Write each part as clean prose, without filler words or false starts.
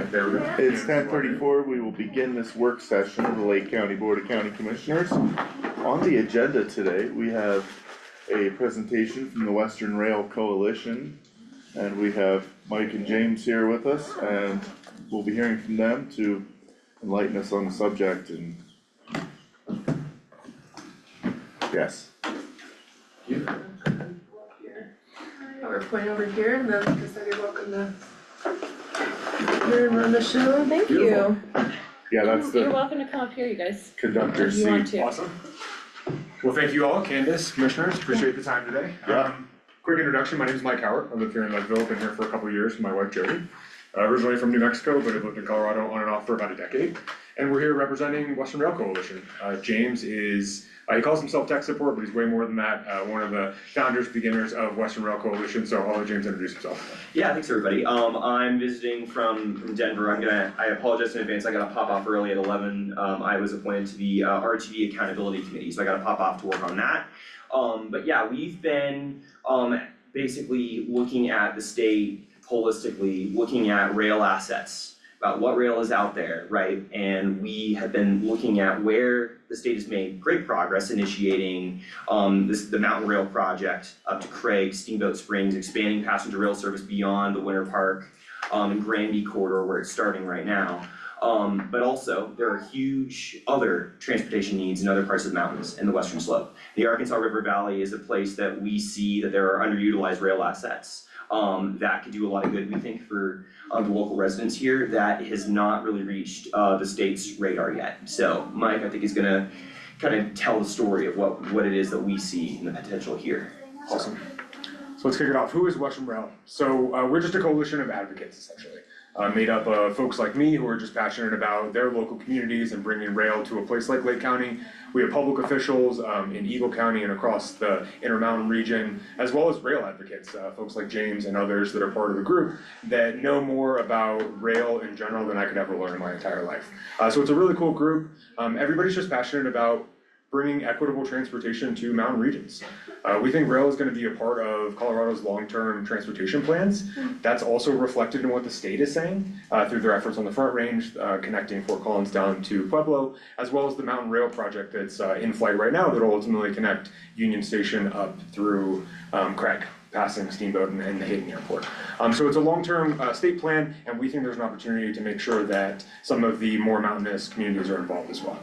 Okay, There we go. it's 10:34, we will begin this work session of the Lake County Board of County Commissioners. On the agenda today, we have a presentation from the Western Rail Coalition. And we have Mike and James here with us, and we'll be hearing from them to enlighten us on the subject and. Yes. PowerPoint over here, and then just said you're welcome to run the show. Thank you. Yeah, that's You're the welcome to come up here, you guys, conductor's if you want seat. to. Awesome. Well, thank you all, Candace, commissioners, appreciate the time today. Yeah. Quick introduction, my name is Mike Howard, I live here in Leadville, been here for a couple of years with my wife Jody. Originally from New Mexico, but I've lived in Colorado on and off for about a decade. And we're here representing Western Rail Coalition. James is, he calls himself tech support, but he's way more than that. One of the founders, beginners of Western Rail Coalition, so I'll let James introduce himself. Yeah, thanks everybody. I'm visiting from Denver. I apologize in advance, I gotta pop off early at 11. I was appointed to the RTD Accountability Committee, so I gotta pop off to work on that. But yeah, we've been basically looking at the state holistically, looking at rail assets, about what rail is out there, right? And we have been looking at where the state has made great progress initiating the Mountain Rail project up to Craig, Steamboat Springs, expanding passenger rail service beyond the Winter Park and Granby corridor where it's starting right now. But also, there are huge other transportation needs in other parts of the mountains in the western slope. The Arkansas River Valley is a place that we see that there are underutilized rail assets that could do a lot of good, we think, for the local residents here that has not really reached the state's radar yet. So Mike, I think, is gonna kind of tell the story of what it is that we see in the potential here. Awesome. So let's kick it off. Who is Western Rail? So we're just a coalition of advocates, essentially. Made up of folks like me who are just passionate about their local communities and bringing rail to a place like Lake County. We have public officials in Eagle County and across the Intermountain region, as well as rail advocates, folks like James and others that are part of the group that know more about rail in general than I could ever learn in my entire life. So it's a really cool group. Everybody's just passionate about bringing equitable transportation to mountain regions. We think rail is going to be a part of Colorado's long-term transportation plans. That's also reflected in what the state is saying through their efforts on the Front Range, connecting Fort Collins down to Pueblo, as well as the Mountain Rail project that's in flight right now that will ultimately connect Union Station up through Craig, passing Steamboat and the Hayden Airport. So it's a long-term state plan, and we think there's an opportunity to make sure that some of the more mountainous communities are involved as well.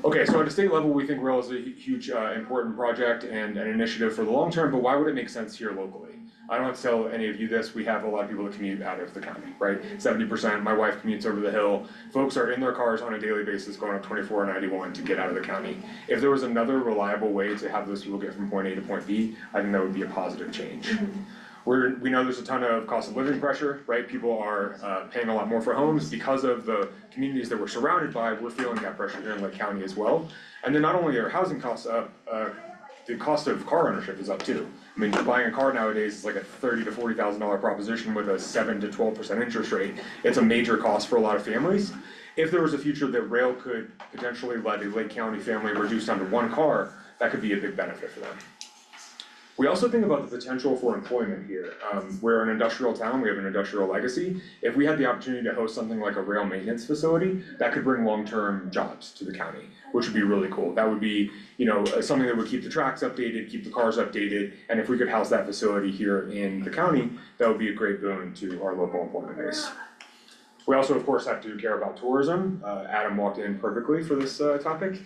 Okay, so at a state level, we think rail is a huge, important project and an initiative for the long term, but why would it make sense here locally? I don't have to tell any of you this, we have a lot of people that commute out of the county, right? 70%, my wife commutes over the hill. Folks are in their cars on a daily basis going up 24 and 91 to get out of the county. If there was another reliable way to have those people get from point A to point B, I think that would be a positive change. We know there's a ton of cost of living pressure, right? People are paying a lot more for homes because of the communities that we're surrounded by. We're feeling that pressure here in Lake County as well. And then not only are housing costs up, the cost of car ownership is up too. I mean, buying a car nowadays is like a $30,000 to $40,000 proposition with a 7 to 12% interest rate. It's a major cost for a lot of families. If there was a future that rail could potentially let a Lake County family reduce down to one car, that could be a big benefit for them. We also think about the potential for employment here. We're an industrial town, we have an industrial legacy. If we had the opportunity to host something like a rail maintenance facility, that could bring long-term jobs to the county, which would be really cool. That would be, something that would keep the tracks updated, keep the cars updated, and if we could house that facility here in the county, that would be a great boon to our local employment base. We also, of course, have to care about tourism. Adam walked in perfectly for this topic.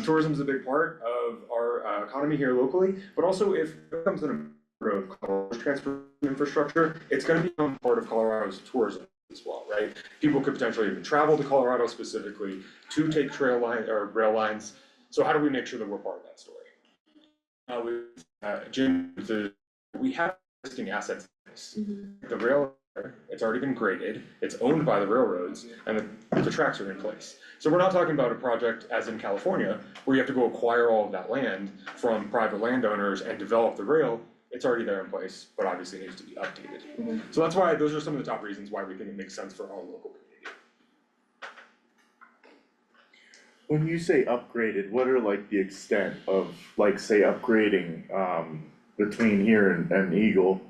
Tourism is a big part of our economy here locally, but also if it becomes an part of Colorado's transport infrastructure, it's going to become part of Colorado's tourism as well, right? People could potentially even travel to Colorado specifically to take trail line or rail lines. So how do we make sure that we're part of that story? Jim, we have existing assets. The rail, it's already been graded, it's owned by the railroads, and the tracks are in place. So we're not talking about a project as in California, where you have to go acquire all of that land from private landowners and develop the rail. It's already there in place, but obviously it needs to be updated. So that's why, those are some of the top reasons why we think it makes sense for our local community. When you say upgraded, what are like the extent of, like, say, upgrading between here and Eagle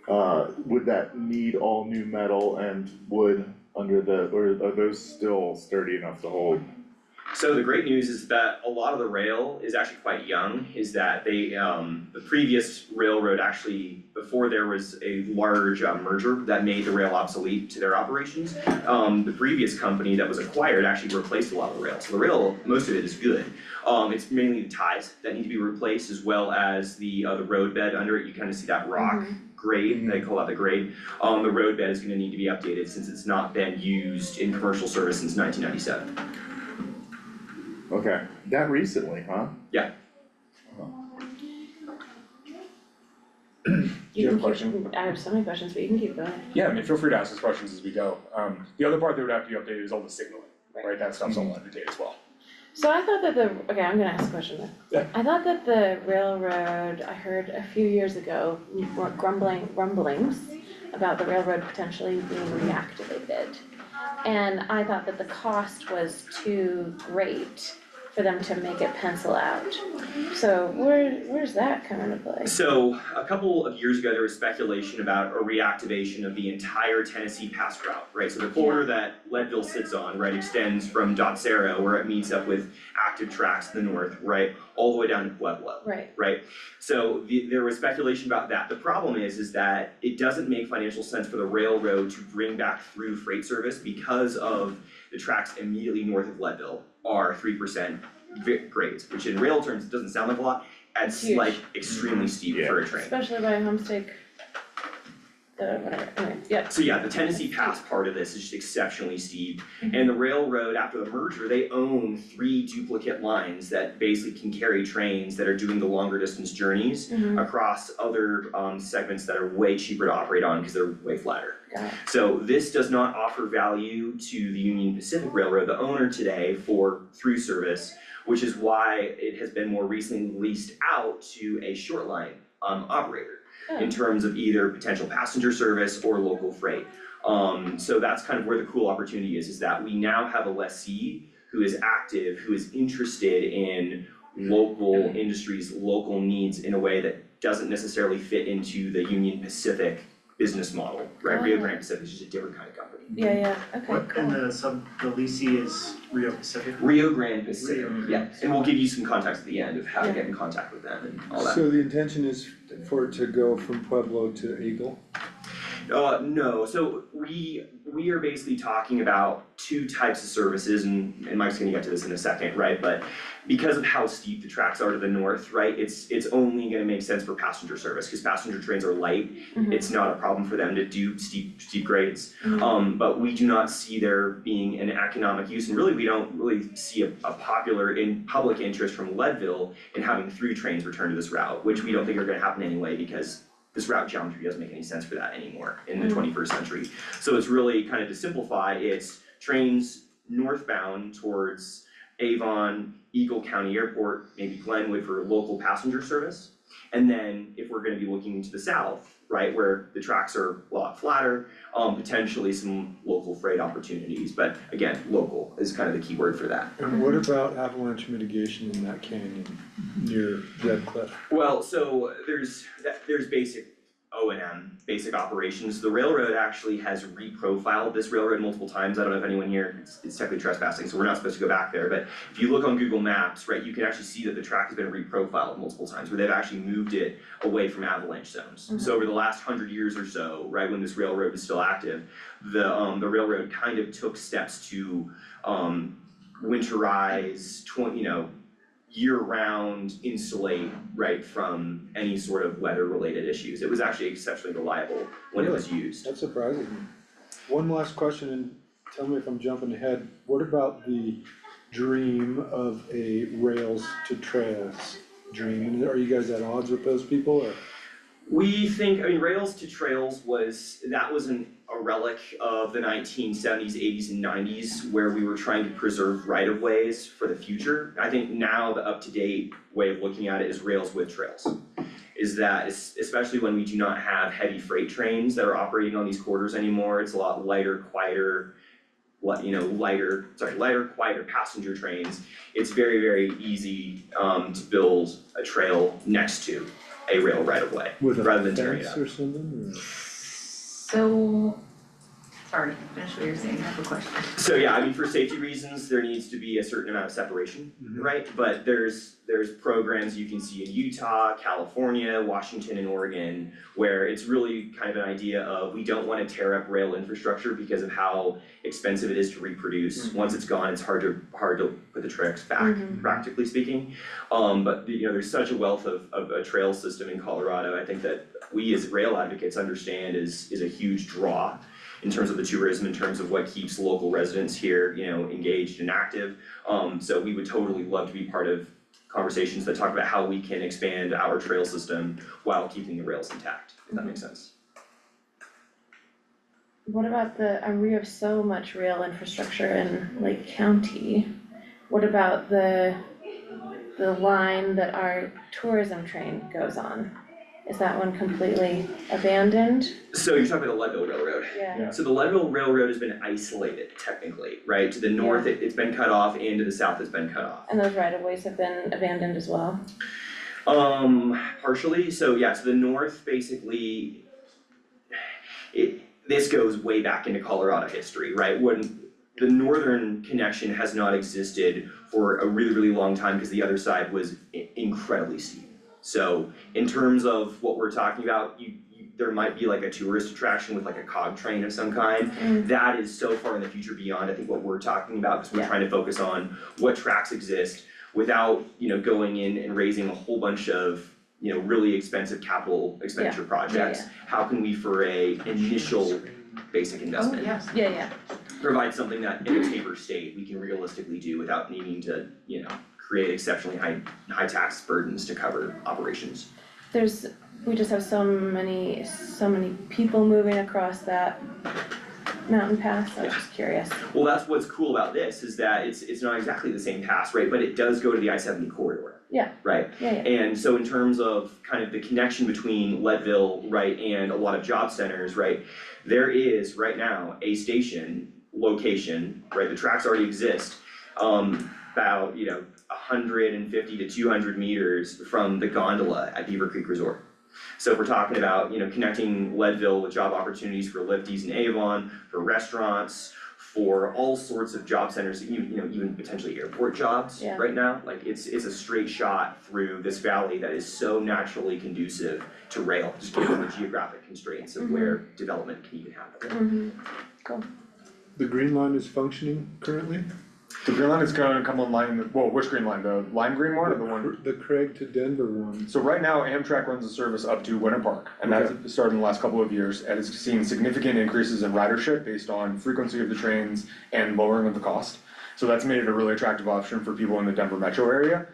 would that need all new metal and wood under or are those still sturdy enough to hold? So the great news is that a lot of the rail is actually quite young, is that they, the previous railroad actually, before there was a large merger that made the rail obsolete to their operations, the previous company that was acquired actually replaced a lot of the rail. So the rail, most of it is good. It's mainly the ties that need to be replaced, as well as the roadbed under it. You kind of see that rock grade, they call that the grade. The roadbed is gonna need to be updated since it's not been used in commercial service since 1997. Okay, that recently, huh? Yeah. You have a keep, question? I have so many questions, but you can keep going. Yeah, I mean, feel free to ask us questions as we go. The other part that would have to be updated is all the signaling, Right. right? That stuff's all out of date as well. So I thought that okay, I'm gonna ask a question then. Yeah. I thought that the railroad, I heard a few years ago, rumblings about the railroad potentially being reactivated. And I thought that the cost was too great for them to make it pencil out. So where's that come into play? So a couple of years ago, there was speculation about a reactivation of the entire Tennessee Pass route, right? So the corridor that Leadville sits on, right, extends from Dotsero, where it meets up with active tracks in the north, right, all the way down to Pueblo. Right. So there was speculation about that. The problem is that it doesn't make financial sense for the railroad to bring back through freight service because of the tracks immediately north of Leadville are 3% grades, which in rail terms doesn't sound like a lot. It's Huge. like extremely steep for a train. Especially by Homestake, whatever, anyway, yeah. So yeah, the Tennessee Pass part of this is just exceptionally steep. And the railroad, after the merger, they own 3 duplicate lines that basically can carry trains that are doing the longer distance journeys across other segments that are way cheaper to operate on because they're way flatter. Got it. So this does not offer value to the Union Pacific Railroad, the owner today, for through service, which is why it has been more recently leased out to a short line operator in terms of either potential passenger service or local freight. So that's kind of where the cool opportunity is that we now have a lessee who is active, who is interested in local industries, local needs in a way that doesn't necessarily fit into the Union Pacific business model, right? Rio Grande Pacific is just a different kind of company. Yeah, okay, What, cool. and the leasee is Rio Pacific? Rio Grande Pacific, Rio yeah, and we'll give you some context at the end of how to get in contact with them and all that. So the intention is for it to go from Pueblo to Eagle? No, so we are basically talking about 2 types of services, and Mike's gonna get to this in a second, right? But because of how steep the tracks are to the north, right, it's only gonna make sense for passenger service, cause passenger trains are light. It's not a problem for them to do steep grades. But we do not see there being an economic use, and really, we don't really see a popular in public interest from Leadville in having through trains return to this route, which we don't think are gonna happen anyway, because this route geometry doesn't make any sense for that anymore in the 21st century. So it's really kind of to simplify, it's trains northbound towards Avon, Eagle County Airport, maybe Glenwood for local passenger service. And then if we're gonna be looking to the south, right, where the tracks are a lot flatter, potentially some local freight opportunities, but again, local is kind of the key word for that. And what about avalanche mitigation in that canyon near Red Cliff? Well, so there's basic O&M, basic operations. The railroad actually has reprofiled this railroad multiple times. I don't know if anyone here, it's technically trespassing, so we're not supposed to go back there, but if you look on Google Maps, right, you can actually see that the track has been reprofiled multiple times, where they've actually moved it away from avalanche zones. So over the last 100 years or so, right, when this railroad was still active, the railroad kind of took steps to winterize, year-round insulate, right, from any sort of weather-related issues. It was actually exceptionally reliable when it was used. That's surprising. One last question, and tell me if I'm jumping ahead. What about the dream of a rails to trails dream? And are you guys at odds with those people, or? We think, rails to trails was a relic of the 1970s, 80s, and 90s, where we were trying to preserve right-of-ways for the future. I think now the up-to-date way of looking at it is rails with trails. Is that, especially when we do not have heavy freight trains that are operating on these corridors anymore, it's a lot lighter, quieter, quieter passenger trains. It's very, very easy to build a trail next to. a rail right of way, With a rather than tearing it fence up. or something, or? So, sorry, finish what you're saying, I have a question. So yeah, I mean, for safety reasons, there needs to be a certain amount of separation, right? But there's programs you can see in Utah, California, Washington and Oregon, where it's really kind of an idea of we don't wanna tear up rail infrastructure because of how expensive it is to reproduce. Once it's gone, it's hard to put the tracks back, practically speaking. But you know, there's such a wealth of a trail system in Colorado, I think that we as rail advocates understand is a huge draw in terms of the tourism, in terms of what keeps local residents here, you know, engaged and active. So we would totally love to be part of conversations that talk about how we can expand our trail system while keeping the rails intact, if that makes sense. What about we have so much rail infrastructure in Lake County. What about the line that our tourism train goes on? Is that one completely abandoned? So you're talking about the Leadville Railroad. Yeah. So the Leadville Railroad has been isolated technically, right? To the north, it's been cut off, and to the south, it's been cut off. And those right of ways have been abandoned as well? Partially, so yeah, to the north, basically, this goes way back into Colorado history, right? When the northern connection has not existed for a really, really long time because the other side was incredibly steep. So in terms of what we're talking about, there might be like a tourist attraction with like a cog train of some kind. That is so far in the future beyond, I think, what we're talking about, because we're trying to focus on what tracks exist without, you know, going in and raising a whole bunch of, you know, really expensive capital expenditure projects. How can we, for a initial basic investment, Yeah. provide something that in a taper state we can realistically do without needing to, you know, create exceptionally high tax burdens to cover operations. We just have so many people moving across that mountain pass, I was just curious. Well, that's what's cool about this, is that it's not exactly the same pass, right, but it does go to the I-70 corridor. Yeah. Right? Yeah. And so in terms of kind of the connection between Leadville, right, and a lot of job centers, right, there is right now a station location, right, the tracks already exist, about, you know, 150 to 200 meters from the gondola at Beaver Creek Resort. So if we're talking about, you know, connecting Leadville with job opportunities for lifties in Avon, for restaurants, for all sorts of job centers, even potentially airport jobs right now, like it's a straight shot through this valley that is so naturally conducive to rail, just given the geographic constraints of where development can even happen. Cool. The green line is functioning currently? The green line is gonna come online, which green line, the lime green one or the one? The Craig to Denver one. So right now Amtrak runs a service up to Winter Park, and that's started in the last couple of years, and it's seen significant increases in ridership based on frequency of the trains and lowering of the cost. So that's made it a really attractive option for people in the Denver metro area.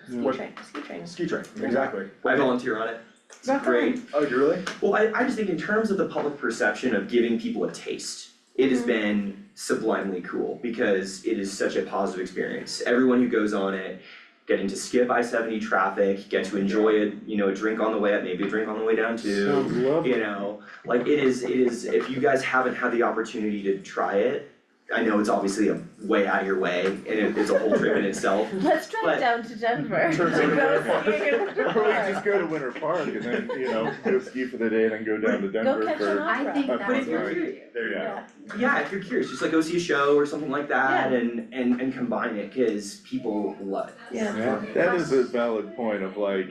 Ski train, exactly. I volunteer on it, it's great. Oh, you really? Well, I just think in terms of the public perception of giving people a taste, it has been sublimely cool because it is such a positive experience. Everyone who goes on it, getting to skip I-70 traffic, get to enjoy it, you know, a drink on the way up, maybe a drink on the way down too. Sounds lovely. You know, like it is, if you guys haven't had the opportunity to try it, I know it's obviously a way out of your way and it's a whole trip in itself. Let's drive down to Denver. Turns out Go Winter Park. skiing in Winter Or we Park. just go to Winter Park and then, you know, go ski for the day and then go down to Denver catch for. an opera. I think a that's fun what you're ride. doing. There you go. Yeah. Yeah, if you're curious, just like go see a show or something like that and combine it, cause people love it. Yeah. That is a valid point of like,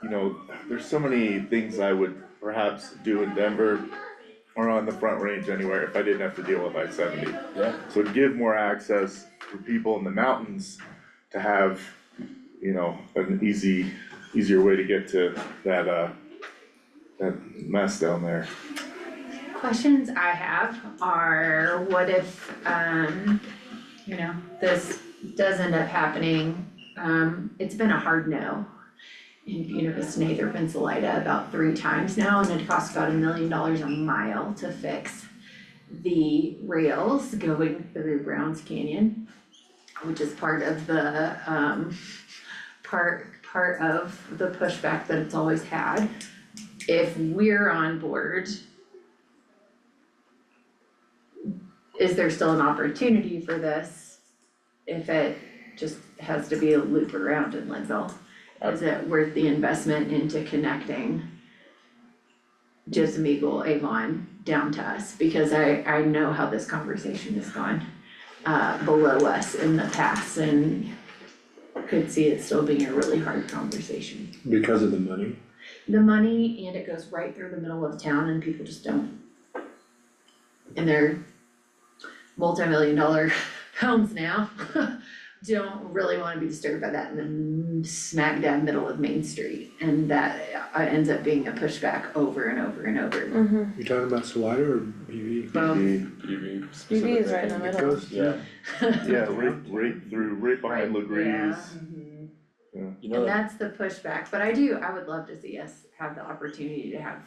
you know, there's so many things I would perhaps do in Denver or on the Front Range anywhere if I didn't have to deal with I-70. Yeah. So give more access for people in the mountains to have, you know, an easier way to get to that mess down there. Questions I have are, what if, this does end up happening? It's been a hard no in Buena Vista, Nather, Pennsylvania about 3 times now, and it costs about $1 million a mile to fix the rails going through Browns Canyon, which is part of the, part of the pushback that it's always had. If we're on board, is there still an opportunity for this if it just has to be a loop around in Leadville? Is it worth the investment into connecting Jism Eagle, Avon down to us? Because I know how this conversation has gone below us in the past and could see it still being a really hard conversation. Because of the money? The money, and it goes right through the middle of town and people just don't. And they're multi-million-dollar homes now, don't really wanna be disturbed by that in the smack dab middle of Main Street. And that ends up being a pushback over and over and over. Mm-hmm. You talking about Salida or BV? Both. UV UV is right in the It middle. goes Yeah, Yeah, right through, right behind Right, Legree's. yeah. you know And that, that's the pushback, but I would love to see us have the opportunity to have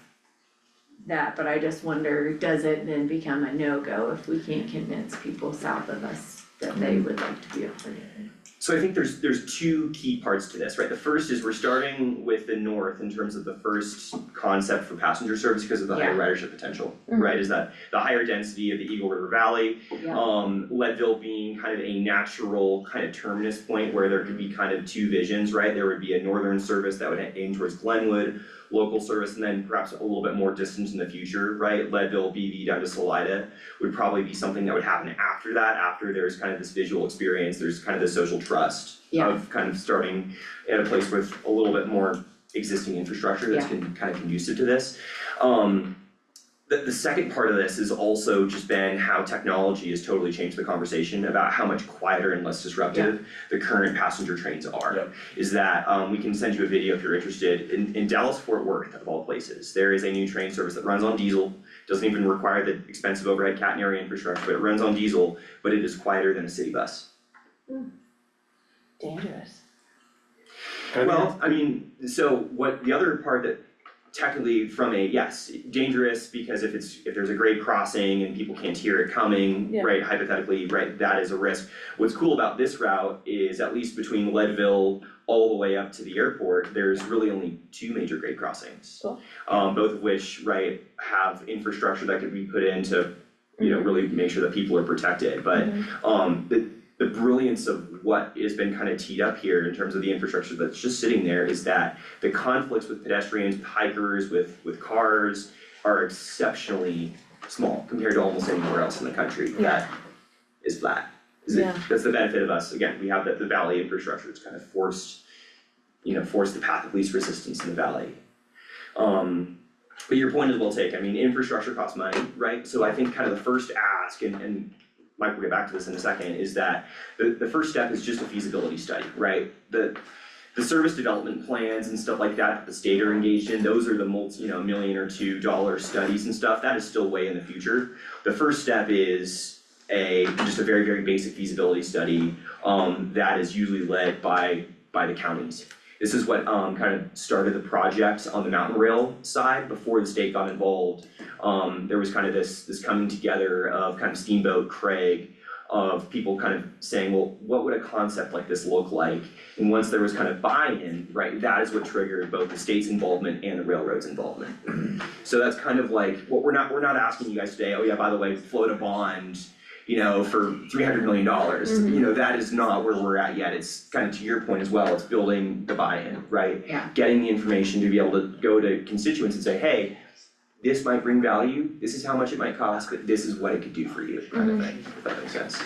that, but I just wonder, does it then become a no-go if we can't convince people south of us that they would like to be a part of it? So I think there's two key parts to this, right? The first is we're starting with the north in terms of the first concept for passenger service because of the higher ridership potential, right? Is that the higher density of the Eagle River Valley, Yeah. Leadville being kind of a natural kind of terminus point where there could be kind of two visions, right? There would be a northern service that would aim towards Glenwood, local service, and then perhaps a little bit more distance in the future, right? Leadville, BV down to Salida would probably be something that would happen after that, after there's kind of this visual experience, there's kind of the social trust of kind of starting at a place with a little bit more existing infrastructure that's kind of conducive to this. The second part of this has also just been how technology has totally changed the conversation about how much quieter and less disruptive the current passenger trains are. Yep. Is that, we can send you a video if you're interested, in Dallas-Fort Worth of all places, there is a new train service that runs on diesel, doesn't even require the expensive overhead catenary infrastructure, but it runs on diesel, but it is quieter than a city bus. Dangerous. Well, I mean, so what the other part that technically from a, yes, dangerous because if there's a grade crossing and people can't hear it coming, Yeah. right, hypothetically, right, that is a risk. What's cool about this route is at least between Leadville all the way up to the airport, there's really only two major grade crossings. Cool. Both of which, right, have infrastructure that could be put in to, you know, really make sure that people are protected, but the brilliance of what has been kind of teed up here in terms of the infrastructure that's just sitting there is that the conflicts with pedestrians, with hikers, with cars are exceptionally small compared to almost anywhere else in the country that is flat. That's the benefit of us, again, we have the valley infrastructure, it's kind of forced the path of least resistance in the valley. But your point is well taken, I mean, infrastructure costs money, right? So I think kind of the first ask, and Mike will get back to this in a second, is that the first step is just a feasibility study, right? The service development plans and stuff like that the state are engaged in, those are the $1 million or $2 million studies and stuff, that is still way in the future. The first step is just a very, very basic feasibility study, that is usually led by the counties. This is what kind of started the project on the mountain rail side before the state got involved. There was kind of this coming together of kind of Steamboat, Craig, of people kind of saying, well, what would a concept like this look like? And once there was kind of buy-in, right, that is what triggered both the state's involvement and the railroad's involvement. So that's kind of like, what we're not asking you guys today, oh yeah, by the way, float a bond, for $300 million, that is not where we're at yet, it's kind of to your point as well, it's building the buy-in, right? Yeah. Getting the information to be able to go to constituents and say, hey, this might bring value, this is how much it might cost, but this is what it could do for you, kind of thing, if that makes sense.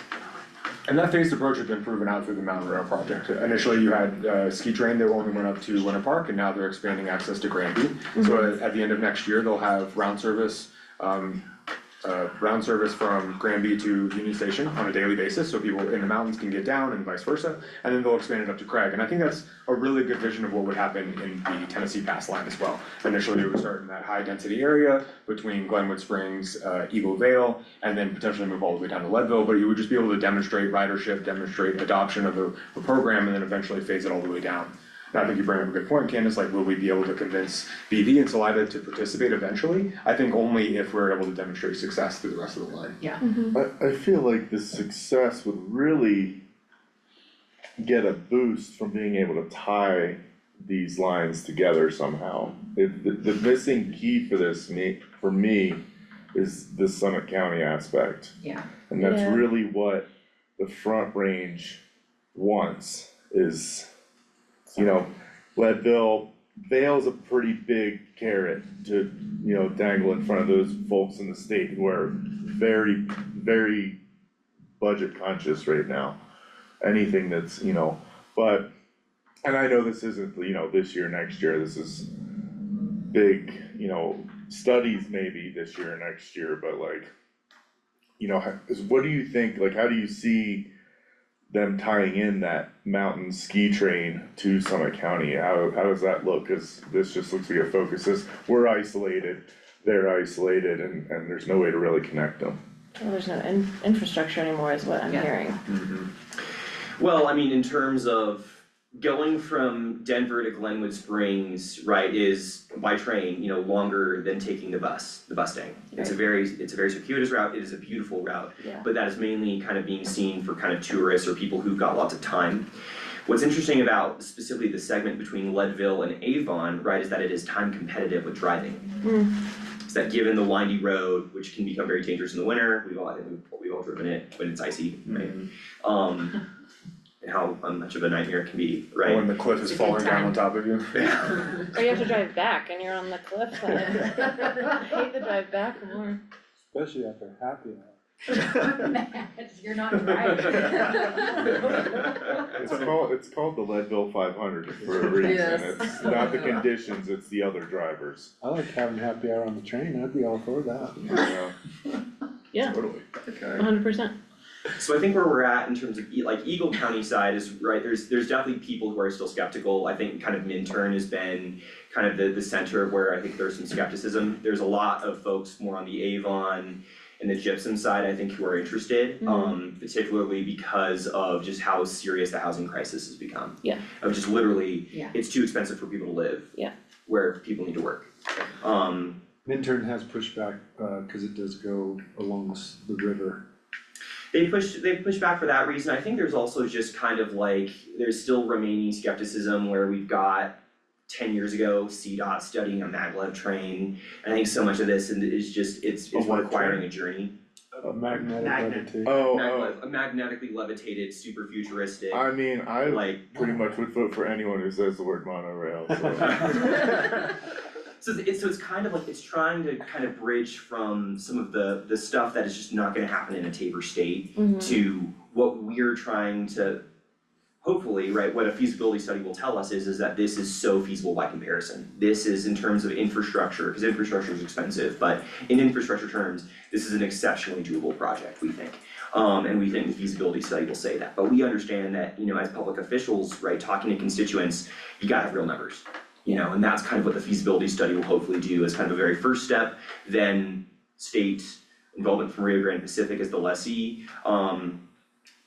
and that phased approach has been proven out through the Mountain Rail project. Initially, you had ski train that only went up to Winter Park, and now they're expanding access to Granby. So at the end of next year, they'll have round service from Granby to Union Station on a daily basis, so people in the mountains can get down and vice versa, and then they'll expand it up to Craig, and I think that's a really good vision of what would happen in the Tennessee Pass line as well. Initially, it would start in that high density area between Glenwood Springs, Eagle Vale, and then potentially move all the way down to Leadville, but you would just be able to demonstrate ridership, demonstrate adoption of the program, and then eventually phase it all the way down. And I think you bring up a good point, Candace, like, will we be able to convince BV and Salida to participate eventually? I think only if we're able to demonstrate success through the rest of the line. Yeah. I feel like the success would really get a boost from being able to tie these lines together somehow. The missing key for this, for me, is the Summit County aspect. Yeah. And that's Yeah. really what the Front Range wants, is, Leadville, Vale's a pretty big carrot to, dangle in front of those folks in the state who are very, very budget conscious right now. Anything that's, but, and I know this isn't, this year, next year, this is big, studies maybe this year, next year, but like, what do you think, like, how do you see them tying in that mountain ski train to Summit County? How does that look? Cause this just looks like it focuses, we're isolated, they're isolated, and there's no way to really connect them. Well, there's no infrastructure anymore is what I'm hearing. Well, I mean, in terms of going from Denver to Glenwood Springs, right, is by train, longer than taking the bus, the Mustang. It's a very circuitous route, it is a beautiful route, Yeah. but that is mainly kind of being seen for kind of tourists or people who've got lots of time. What's interesting about specifically the segment between Leadville and Avon, right, is that it is time competitive with driving. Is that given the windy road, which can become very dangerous in the winter, I think we've all driven it when it's icy, right? And how much of a nightmare it can be, right? When the cliff is It's a good falling down time. on top of you. Or you have to drive back and you're on the cliff side. I hate the drive back more. Especially after happy hour. You're not driving. It's called the Leadville 500 for a reason, Yes. it's not the conditions, it's the other drivers. I like having happy hour on the train, I'd be all for that. Yeah, Totally. 100%. So I think where we're at in terms of like Eagle County side is, right, there's definitely people who are still skeptical. I think kind of Minturn has been kind of the center of where I think there's some skepticism. There's a lot of folks more on the Avon and the gypsum side, I think, who are interested, particularly because of just how serious the housing crisis has become. Yeah. Of just literally, Yeah. it's too expensive for people to live. Yeah. Where people need to work. Minturn has pushed back, cause it does go along the river. They've pushed back for that reason. I think there's also just kind of like, there's still remaining skepticism where we've got 10 years ago, CDOT studying a maglev train. And I think so much of this is just, it's what requiring train? a journey. Magnetic Magnet. levitation. A magnetically levitated, super futuristic, I mean, I like. pretty much would vote for anyone who says the word monorail, so. So it's kind of like, it's trying to kind of bridge from some of the stuff that is just not gonna happen in a Tabor state to what we're trying to, hopefully, right, what a feasibility study will tell us is that this is so feasible by comparison. This is in terms of infrastructure, because infrastructure is expensive, but in infrastructure terms, this is an exceptionally doable project, we think. And we think the feasibility study will say that, but we understand that, as public officials, right, talking to constituents, you gotta have real numbers. And that's kind of what the feasibility study will hopefully do as kind of a very first step, then state involvement from Rio Grande Pacific as the lessee.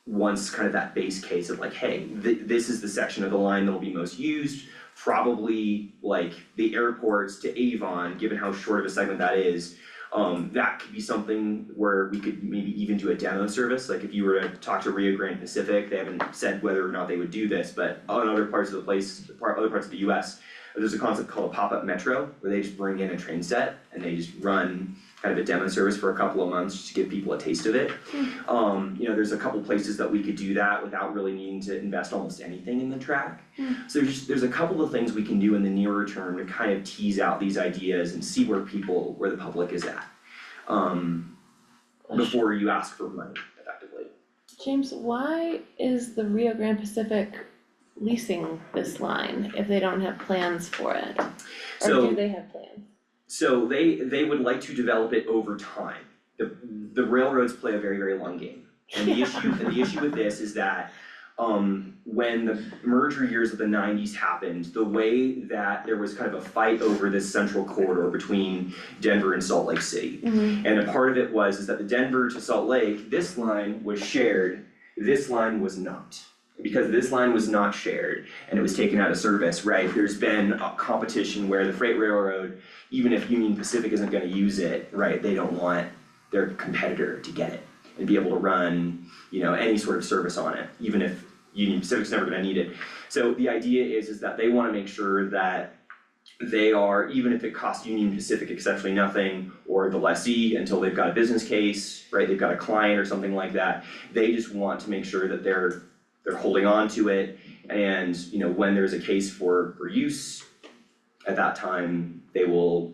Once kind of that base case of like, hey, this is the section of the line that will be most used, probably like the airports to Avon, given how short of a segment that is. That could be something where we could maybe even do a demo service, like if you were to talk to Rio Grande Pacific, they haven't said whether or not they would do this, but on other parts of the US, there's a concept called a pop-up metro, where they just bring in a train set and they just run kind of a demo service for a couple of months just to give people a taste of it. There's a couple places that we could do that without really needing to invest almost anything in the track. So there's a couple of things we can do in the nearer term to kind of tease out these ideas and see where the public is at. Before you ask for money, effectively. James, why is the Rio Grande Pacific leasing this line if they don't have plans for it? Or So- do they have plans? So they would like to develop it over time. The railroads play a very, very long game. And the issue with this is that when the merger years of the 90s happened, the way that there was kind of a fight over this central corridor between Denver and Salt Lake City. And a part of it was that the Denver to Salt Lake, this line was shared, this line was not. Because this line was not shared and it was taken out of service, right? There's been a competition where the freight railroad, even if Union Pacific isn't gonna use it, right, they don't want their competitor to get it and be able to run, any sort of service on it, even if Union Pacific's never gonna need it. So the idea is that they wanna make sure that they are, even if it costs Union Pacific exceptionally nothing, or the lessee until they've got a business case, right, they've got a client or something like that, they just want to make sure that they're they're holding on to it, and, you know, when there's a case for use, at that time, they will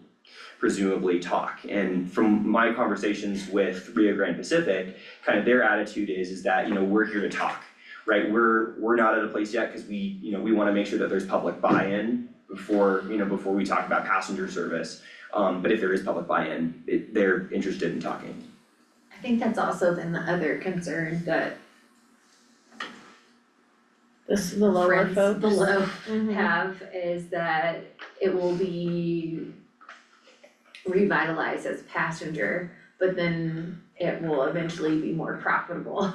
presumably talk. And from my conversations with Rio Grande Pacific, kind of their attitude is that, you know, we're here to talk, right? We're not at a place yet, cause we, you know, we wanna make sure that there's public buy-in before we talk about passenger service. But if there is public buy-in, they're interested in talking. I think that's also been the other concern that This is the lower friends folks. below Mhm. have, is that it will be revitalized as passenger, but then it will eventually be more profitable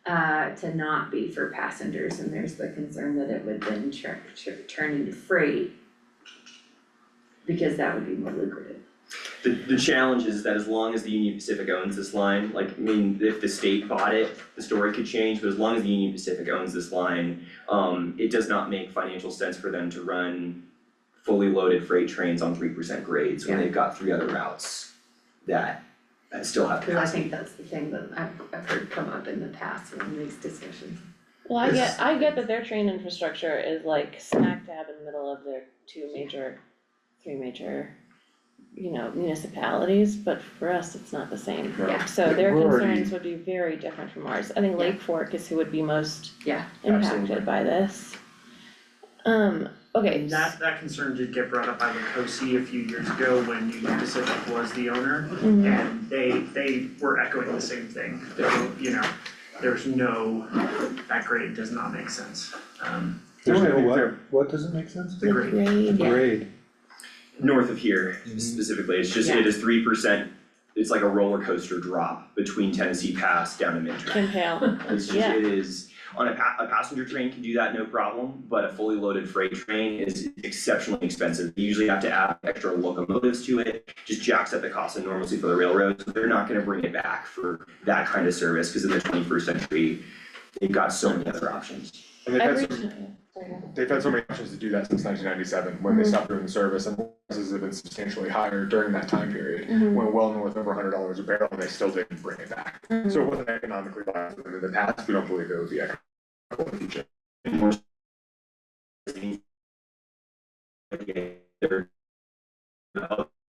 to not be for passengers, and there's the concern that it would then turn into freight, because that would be more lucrative. The challenge is that as long as the Union Pacific owns this line, like, I mean, if the state bought it, the story could change, but as long as the Union Pacific owns this line, it does not make financial sense for them to run fully loaded freight trains on 3% grades when Yeah. they've got 3 other routes that still have Cause I capacity. think that's the thing that I've heard come up in the past in these discussions. Well, I get that their train infrastructure is like smack dab in the middle of their three major, you know, municipalities, but for us, it's not the same. Yeah. So their We're already- concerns would be very different from ours. I think Lake Fork is who would be most Yeah. impacted Absolutely. by this. Okay, And that concern did get brought up by Lacosi a few years ago when Union Pacific was the owner, mhm. and they were echoing the same thing. You know, there's no, that grade does not make sense. There's only no thing what, there- what doesn't make sense? The grade. grade, Yeah. Grade. North of here Mhm. specifically, it's just, Yeah. it is 3%, it's like a roller coaster drop between Tennessee Pass down to Minturn. Jim Hale, It's just, Yeah. it is, on a passenger train can do that, no problem, but a fully loaded freight train is exceptionally expensive. You usually have to add extra locomotives to it, just jacks up the cost of normalcy for the railroad, so they're not gonna bring it back for that kind of service, cause in the 21st century, they've got so many other options. And they've had every some, time, they've had so many options to do that since 1997, when they stopped doing the service, and prices have been substantially higher during that time period. Mhm. Went well north of $100 a barrel, and they still didn't bring it back. So it wasn't economically viable in the past, we don't believe it would be economical in the future. They're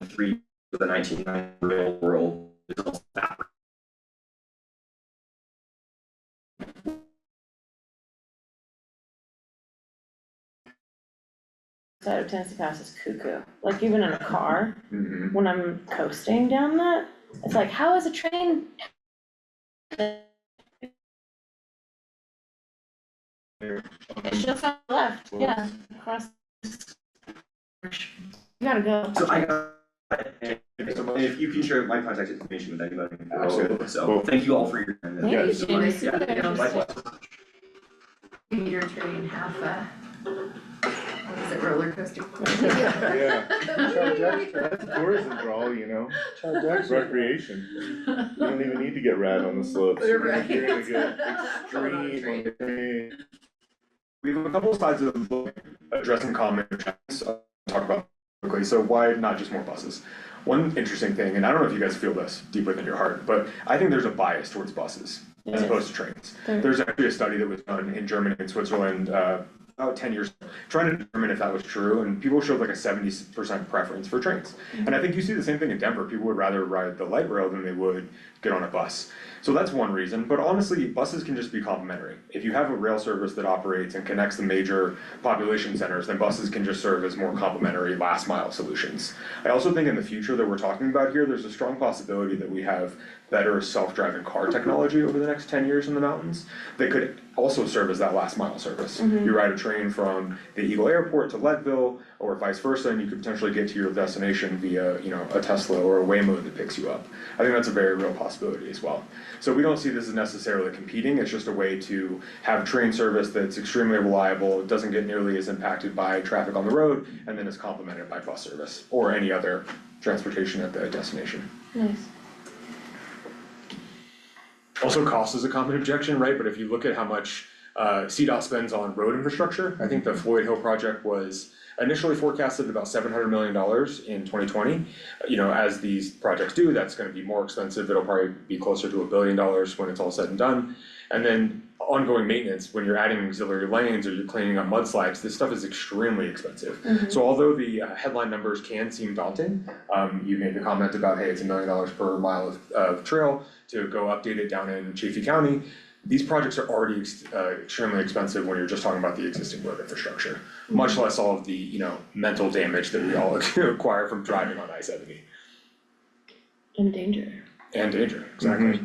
three of the 1990 real world is also that. side of Tennessee Pass is cuckoo. Like even in a car, Mhm. when I'm coasting down that, it's like, how is a train? It's just on the left, yeah, across. You gotta go. So I got, if you can share my contact information with anybody, Absolutely. so thank you all for your time. Thank Yeah, you, so Jamie. nice to meet you. Likewise. Meter train, half what is it, roller coaster? Yeah, Charge extra, that's tourism for all, you know, charge it's extra. recreation. You don't even need to get rad on the slopes, you're Right. gonna get Going on a extreme on the train. We have a couple of slides of addressing common trends, talk about quickly, so why not just more buses? One interesting thing, and I don't know if you guys feel this deep within your heart, but I think there's a bias towards buses as Yes. opposed to trains. There- There's actually a study that was done in Germany and Switzerland, about 10 years, trying to determine if that was true, and people showed like a 70% preference for trains. And I think you see the same thing in Denver, people would rather ride the light rail than they would get on a bus. So that's one reason, but honestly, buses can just be complementary. If you have a rail service that operates and connects the major population centers, then buses can just serve as more complementary last mile solutions. I also think in the future that we're talking about here, there's a strong possibility that we have better self-driving car technology over the next 10 years in the mountains that could also serve as that last mile service. You ride a train from the Eagle Airport to Leadville or vice versa, and you could potentially get to your destination via, you know, a Tesla or a Waymo that picks you up. I think that's a very real possibility as well. So we don't see this as necessarily competing, it's just a way to have train service that's extremely reliable, it doesn't get nearly as impacted by traffic on the road, and then is complemented by bus service or any other transportation at the destination. Nice. Also, cost is a common objection, right? But if you look at how much CDOT spends on road infrastructure, I think the Floyd Hill project was initially forecasted at about $700 million in 2020. You know, as these projects do, that's gonna be more expensive, it'll probably be closer to $1 billion when it's all said and done. And then ongoing maintenance, when you're adding auxiliary lanes or you're cleaning up mudslides, this stuff is extremely expensive. So although the headline numbers can seem daunting, you made the comment about, hey, it's $1 million per mile of trail to go update it down in Chaffey County. These projects are already extremely expensive when you're just talking about the existing road infrastructure, much less all of the, mental damage that we all acquire from driving on I-70. And danger. And danger, exactly.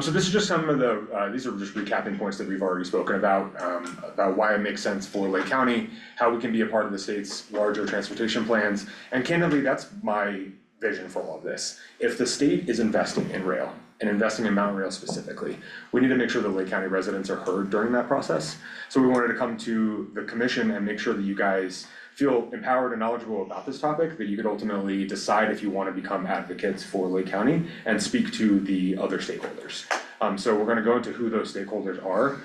So this is just some of the, these are just recapping points that we've already spoken about why it makes sense for Lake County, how we can be a part of the state's larger transportation plans, and candidly, that's my vision for all of this. If the state is investing in rail, and investing in mountain rail specifically, we need to make sure that Lake County residents are heard during that process. So we wanted to come to the commission and make sure that you guys feel empowered and knowledgeable about this topic, that you could ultimately decide if you want to become advocates for Lake County and speak to the other stakeholders. So we're gonna go into who those stakeholders are.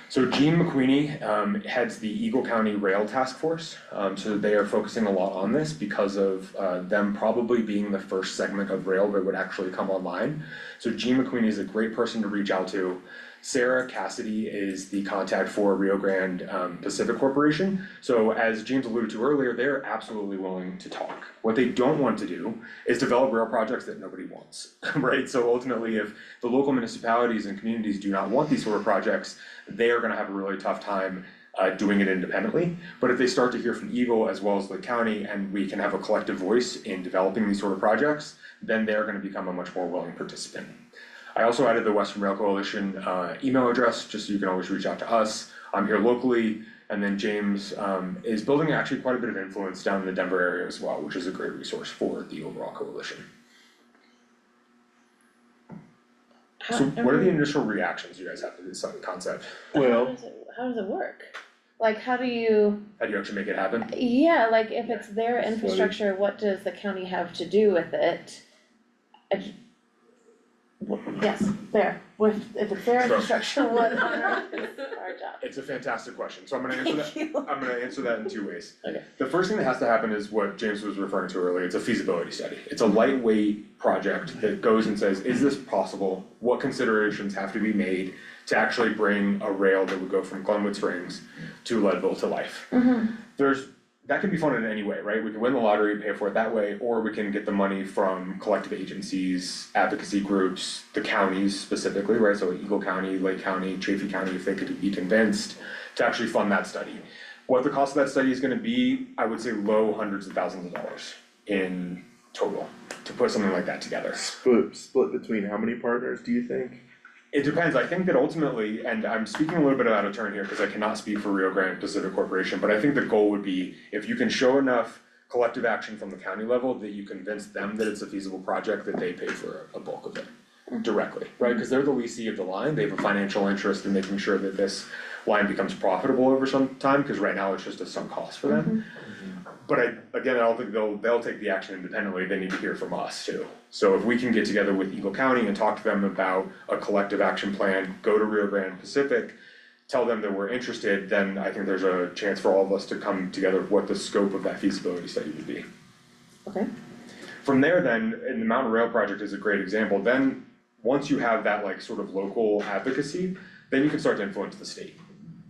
So Gene McQueenie heads the Eagle County Rail Task Force. So they are focusing a lot on this because of them probably being the first segment of rail that would actually come online. So Gene McQueenie is a great person to reach out to. Sarah Cassidy is the contact for Rio Grande Pacific Corporation. So as James alluded to earlier, they're absolutely willing to talk. What they don't want to do is develop rail projects that nobody wants, right? So ultimately, if the local municipalities and communities do not want these sort of projects, they are gonna have a really tough time doing it independently. But if they start to hear from Eagle as well as Lake County, and we can have a collective voice in developing these sort of projects, then they're gonna become a much more willing participant. I also added the Western Rail Coalition email address, just so you can always reach out to us. I'm here locally, and then James is building actually quite a bit of influence down in the Denver area as well, which is a great resource for the overall coalition. So what are the initial reactions you guys have to this concept? Well, How does it work? Like, how do you, How do you actually make it happen? yeah, like, if it's their infrastructure, what does the county have to do with it? Yes, there, if it's their So- infrastructure, what on earth is our job? It's a fantastic question, so I'm gonna answer that. Thank you. I'm gonna answer that in two ways. Okay. The first thing that has to happen is what James was referring to earlier, it's a feasibility study. It's a lightweight project that goes and says, is this possible? What considerations have to be made to actually bring a rail that would go from Glenwood Springs to Leadville to life? That can be funded in any way, right? We can win the lottery, pay for it that way, or we can get the money from collective agencies, advocacy groups, the counties specifically, right? So Eagle County, Lake County, Chaffey County, if they could be convinced to actually fund that study. What the cost of that study is gonna be, I would say low hundreds of thousands of dollars in total to put something like that together. split between how many partners do you think? It depends, I think that ultimately, and I'm speaking a little bit out of turn here because I cannot speak for Rio Grande Pacific Corporation, but I think the goal would be if you can show enough collective action from the county level that you convince them that it's a feasible project, that they pay for a bulk of it directly, right? Because they're the leasing of the line, they have a financial interest in making sure that this line becomes profitable over some time, because right now it's just a sunk cost for them. But I don't think they'll take the action independently, they need to hear from us too. So if we can get together with Eagle County and talk to them about a collective action plan, go to Rio Grande Pacific, tell them that we're interested, then I think there's a chance for all of us to come together with what the scope of that feasibility study would be. Okay. From there then, and the Mountain Rail Project is a great example, then once you have that like sort of local advocacy, then you can start to influence the state.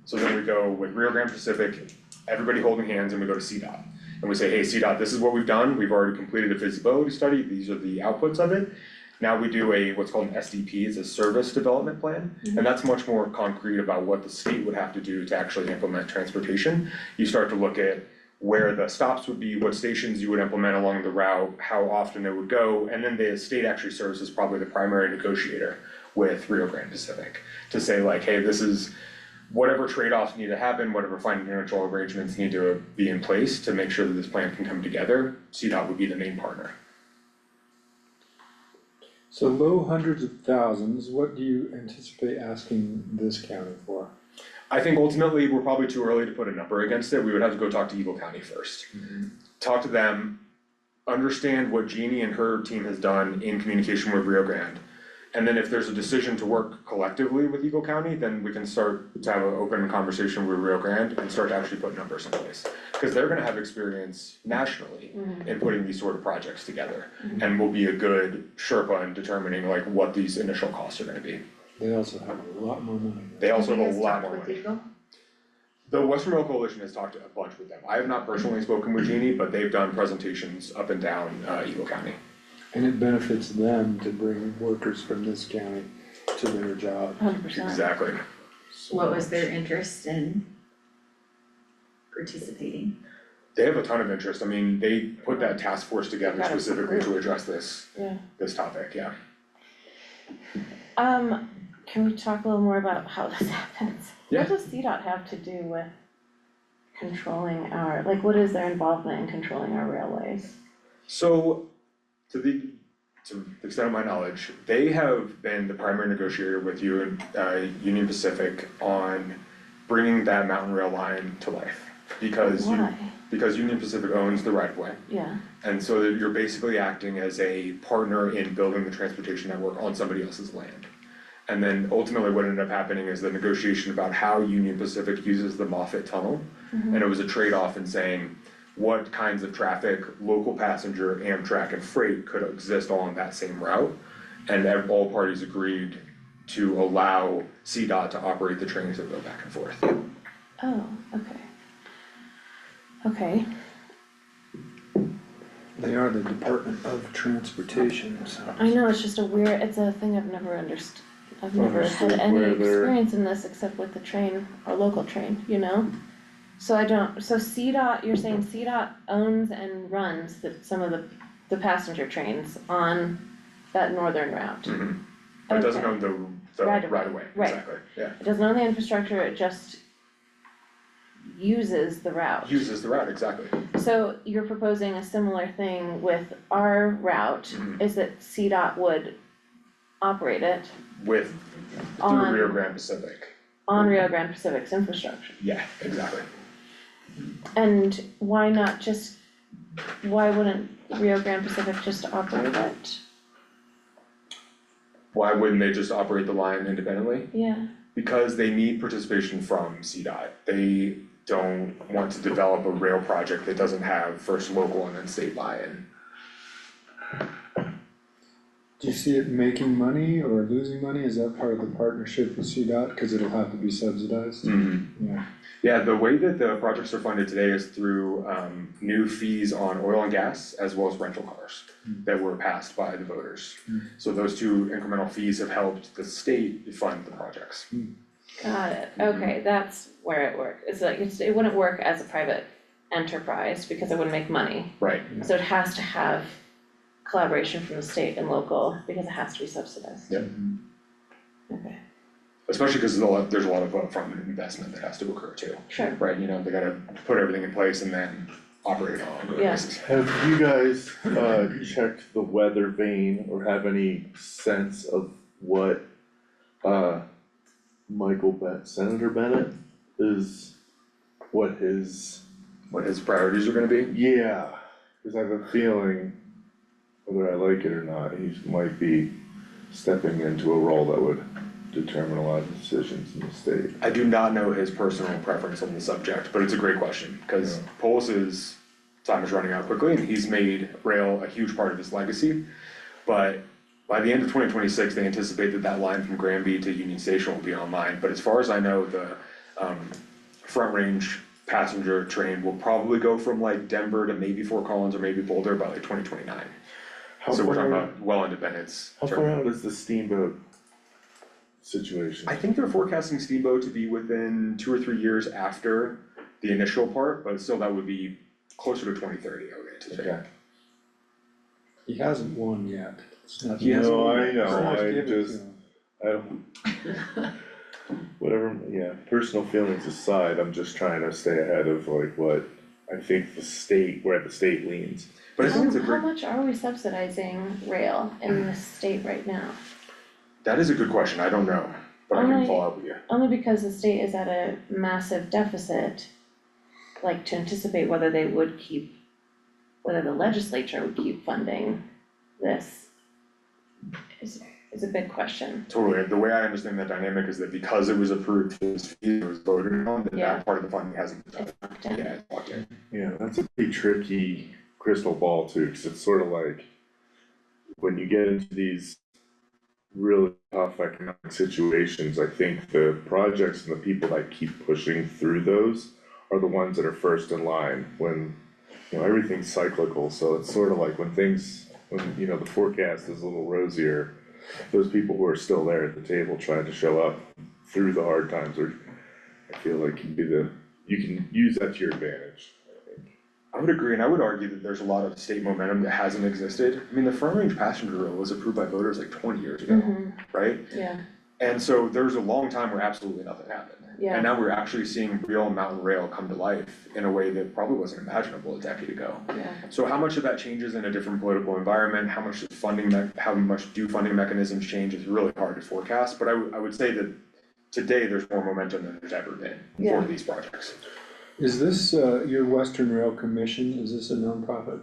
So then we go with Rio Grande Pacific, everybody holding hands, and we go to CDOT. And we say, hey, CDOT, this is what we've done, we've already completed a feasibility study, these are the outputs of it. Now we do what's called an SDP, it's a service development plan, and that's much more concrete about what the state would have to do to actually implement transportation. You start to look at where the stops would be, what stations you would implement along the route, how often it would go, and then the state actually serves as probably the primary negotiator with Rio Grande Pacific to say like, hey, this is whatever trade-offs need to happen, whatever financial arrangements need to be in place to make sure that this plan can come together, CDOT would be the main partner. So low hundreds of thousands, what do you anticipate asking this county for? I think ultimately, we're probably too early to put a number against it, we would have to go talk to Eagle County first. Talk to them, understand what Jeannie and her team has done in communication with Rio Grande. And then if there's a decision to work collectively with Eagle County, then we can start to have an open conversation with Rio Grande and start to actually put numbers in place. Cause they're gonna have experience nationally in putting these sort of projects together. And will be a good Sherpa in determining like what these initial costs are gonna be. They also have a lot more money. They also have You a guys lot talked more with money. Eagle? The Western Rail Coalition has talked a bunch with them. I have not personally spoken with Jeannie, but they've done presentations up and down Eagle County. And it benefits them to bring workers from this county to their job. 100%. Exactly. What was their interest in participating? They have a ton of interest. I mean, they put that task force together Got it. specifically to address this Yeah. topic, yeah. Can we talk a little more about how this happens? Yeah. What does CDOT have to do with controlling our, like, what is their involvement in controlling our railways? So, to the extent of my knowledge, they have been the primary negotiator with you and Union Pacific on bringing that mountain rail line to life. Because Why? because Union Pacific owns the right of way. Yeah, And so that you're basically acting as a partner in building the transportation network on somebody else's land. And then ultimately what ended up happening is the negotiation about how Union Pacific uses the Moffett Tunnel. And it was a trade-off in saying what kinds of traffic, local passenger, Amtrak and freight could exist on that same route. And all parties agreed to allow CDOT to operate the trains that go back and forth. oh, okay. Okay, They are the Department of Transportation, so. I know, it's just a weird, it's a thing I've never understood. I've never had Understood any where they're- experience in this except with the train, or local train, you know? So I don't, so CDOT, you're saying CDOT owns and runs some of the passenger trains on that northern route? But it doesn't Okay. own the Right of way, right of way, right. exactly, yeah. It doesn't own the infrastructure, it just uses the route. Uses the route, exactly. So you're proposing a similar thing with our route, is that CDOT would operate it With, through On- Rio Grande Pacific. on Rio Grande Pacific's infrastructure? Yeah, exactly. And why not just, why wouldn't Rio Grande Pacific just operate it? Why wouldn't they just operate the line independently? Yeah, Because they need participation from CDOT. They don't want to develop a rail project that doesn't have first local and then state buy-in. Do you see it making money or losing money? Is that part of the partnership with CDOT? Cause it'll have to be subsidized? Yeah. Yeah, the way that the projects are funded today is through new fees on oil and gas as well as rental cars that were passed by the voters. So those two incremental fees have helped the state fund the projects. got it, okay, that's where it works, it's like, it wouldn't work as a private enterprise because it wouldn't make money. Right. So it has to have collaboration from the state and local because it has to be subsidized. Yep. Okay, Especially because there's a lot of upfront investment that has to occur too, sure, right? You know, they gotta put everything in place and then operate on an ongoing Yeah. basis. Have you guys checked the weather vane or have any sense of what Senator Bennett is, what his, What his priorities are gonna be? yeah, cause I have a feeling, whether I like it or not, he might be stepping into a role that would determine a lot of decisions in the state. I do not know his personal preference on the subject, but it's a great question, cause Polis's time is running out quickly and he's made rail a huge part of his legacy. But by the end of 2026, they anticipate that line from Granby to Union Station will be online, but as far as I know, the Front Range passenger train will probably go from like Denver to maybe Fort Collins or maybe Boulder by like 2029. How So we're talking far- about well independence. How far out is the steamboat situation? I think they're forecasting Steamboat to be within 2 or 3 years after the initial part, but still that would be closer to 2030, I would anticipate. Okay. He hasn't won yet. It's not. He hasn't No, I know, Someone's I giving it to just, him. I don't. Whatever, yeah, personal feelings aside, I'm just trying to stay ahead of like what I think where the state leans. But I think it's a how great, much are we subsidizing rail in this state right now? that is a good question, I don't know, but I can Only- follow up with you. Only because the state is at a massive deficit, like to anticipate whether they would keep, whether the legislature would keep funding this is a big question. Totally, the way I understand that dynamic is that because it was approved, it was voted on, Yeah. that part of the funding hasn't been touched. It's locked in. Yeah, it's locked in. Yeah, that's a pretty tricky crystal ball too, cause it's sort of like when you get into these really tough economic situations, I think the projects and the people that keep pushing through those are the ones that are first in line when, you know, everything's cyclical, so it's sort of like when you know, the forecast is a little rosier, those people who are still there at the table trying to show up through the hard times are, I feel like you can use that to your advantage, I think. I would agree, and I would argue that there's a lot of state momentum that hasn't existed. I mean, the front range passenger rail was approved by voters like 20 years ago, right? Yeah, And so there was a long time where absolutely nothing happened. yeah. And now we're actually seeing real mountain rail come to life in a way that probably wasn't imaginable a decade ago. Yeah. So how much of that changes in a different political environment, how much do funding mechanisms change is really hard to forecast, but I would say that today there's more momentum than there's ever been Yeah. for these projects. Is this, your Western Rail Commission, is this a nonprofit?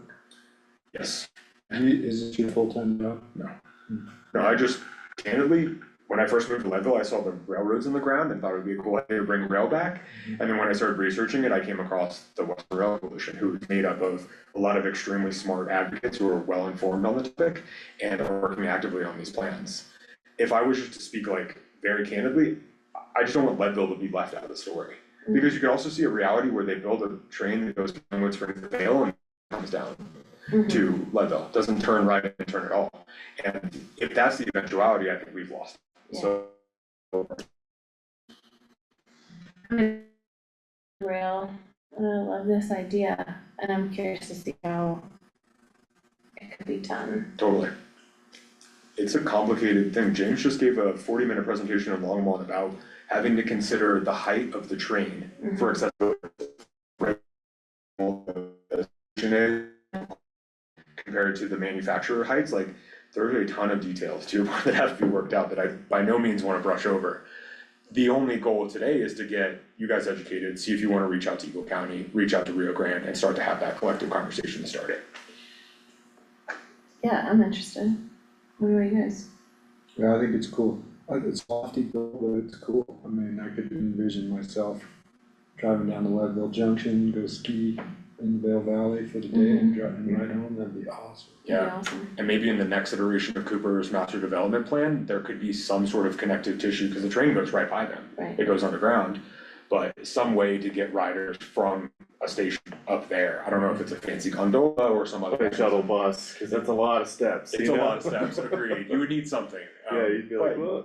Yes. Is this your full-time job? No, I just candidly, when I first moved to Leadville, I saw the railroads in the ground and thought it would be a cool idea to bring rail back. And then when I started researching it, I came across the Western Rail Coalition, who is made up of a lot of extremely smart advocates who are well informed on the topic and are working actively on these plans. If I was just to speak like very candidly, I just don't want Leadville to be left out of the story. Because you could also see a reality where they build a train that goes from Glenwood Springs to Vale and comes down to Leadville, doesn't turn right and turn at all. And if that's the eventuality, I think we've lost. Yeah. So Rail, I love this idea, and I'm curious to see how it could be done. totally. It's a complicated thing. James just gave a 40-minute presentation in Longmont about having to consider the height of the train for accessibility. Compared to the manufacturer heights, like there's a ton of details to your point that have to be worked out that I by no means wanna brush over. The only goal today is to get you guys educated, see if you wanna reach out to Eagle County, reach out to Rio Grande, and start to have that collective conversation to start it. Yeah, I'm interested. What about you guys? Yeah, I think it's cool. It's lofty, but it's cool. I mean, I could envision myself driving down to Leadville Junction, go ski in the Vale Valley for the day and driving right home. That'd be awesome. That'd be awesome. And maybe in the next iteration of Cooper's master development plan, there could be some sort of connective tissue, because the train goes right by them. Right. It goes underground, but some way to get riders from a station up there. I don't know if it's a fancy gondola or some other. Like a shuttle bus, cause that's a lot of steps, It's a lot of steps, agreed. You would need something. Yeah, you'd be like, but- well,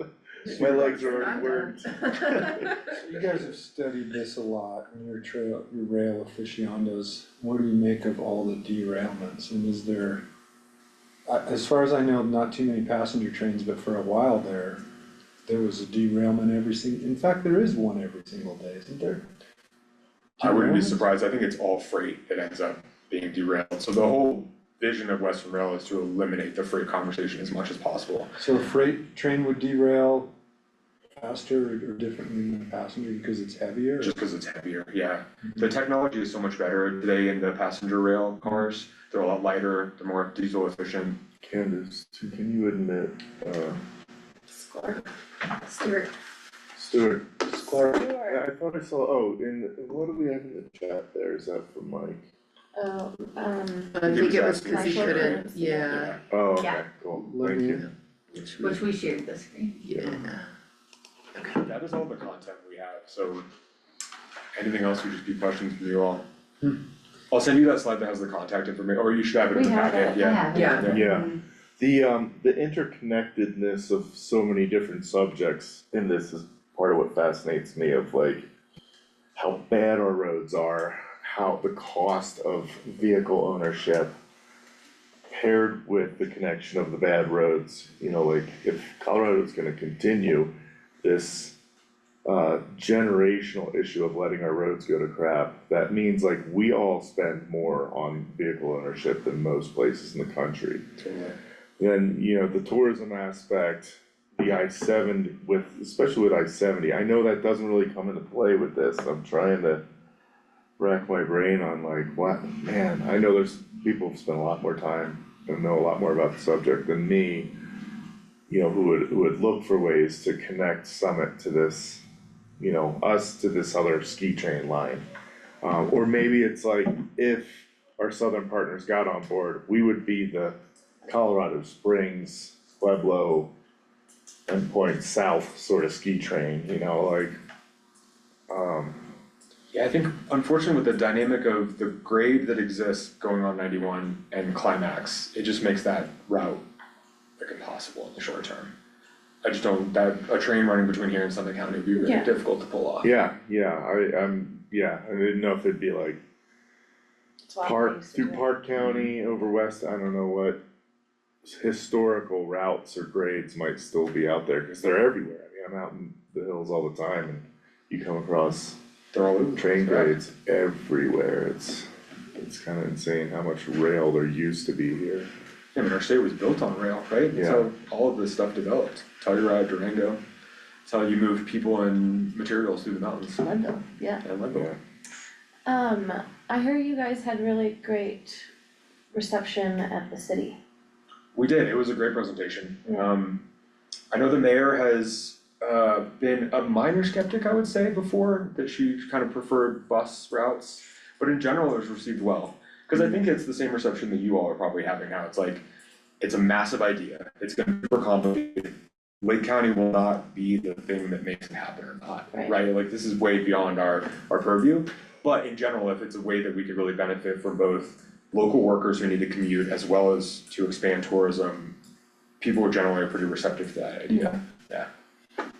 my legs are already I'm worked. done. You guys have studied this a lot, and you're rail aficionados. What do you make of all the derailments? And is there, as far as I know, not too many passenger trains, but for a while there was a derailment in fact, there is one every single day, isn't there? I wouldn't be Derailments? surprised. I think it's all freight that ends up being derailed. So the whole vision of Western Rail is to eliminate the freight conversation as much as possible. So a freight train would derail faster or differently than a passenger because it's heavier? Just because it's heavier, yeah. The technology is so much better today in the passenger rail cars. They're a lot lighter, they're more diesel efficient. Candace, can you admit, Score. Stuart, Clark, I thought I saw, what do we have in the chat there, is that from Mike? Oh, I think it was cause he Michael couldn't, Burns. yeah, Oh, okay, Yeah. cool, let thank me- you. Which we shared the screen. yeah. That is all the content we have, so anything else would just be questions from you all. I'll send you that slide that has the contact information, or you should have it in the We have packet, it. I yeah. have it. Yeah. Yeah, the interconnectedness of so many different subjects in this is part of what fascinates me of like how bad our roads are, how the cost of vehicle ownership paired with the connection of the bad roads, you know, like if Colorado's gonna continue this generational issue of letting our roads go to crap, that means like we all spend more on vehicle ownership than most places in the country. And, you know, the tourism aspect, the I-70 especially with I-70, I know that doesn't really come into play with this, I'm trying to rack my brain on like, what, man, I know there's people who've spent a lot more time and know a lot more about the subject than me, you know, who would look for ways to connect Summit to this, you know, us to this other ski train line. Or maybe it's like, if our southern partners got on board, we would be the Colorado Springs, Pueblo, and point south sort of ski train, you know, like, Yeah, I think unfortunately with the dynamic of the grade that exists going on 91 and climax, it just makes that route like impossible in the short term. I just don't, a train running between here and Summit County would be really Yeah. difficult to pull off. yeah, I didn't know if it'd be like It's what they Park, used to through do. Park County, over west, I don't know what historical routes or grades might still be out there, cause they're everywhere. I mean, I'm out in the hills all the time and you come across They're all over the train place, yeah. grades everywhere. It's kinda insane how much rail there used to be here. I mean, our state was built on rail, right? That's how all of this stuff developed. Telluride, Durango. It's how you move people and materials through the mountains. Leadville, yeah. And Leadville. I heard you guys had really great reception at the city. We did, it was a great presentation. Yeah. I know the mayor has been a minor skeptic, I would say, before, that she kind of preferred bus routes, but in general, it was received well. Cause I think it's the same reception that you all are probably having now, it's like, it's a massive idea, it's gonna be super complicated. Lake County will not be the thing that makes it happen or not, Right. right? Like, this is way beyond our purview. But in general, if it's a way that we could really benefit from both local workers who need to commute as well as to expand tourism, people generally are pretty receptive to that idea.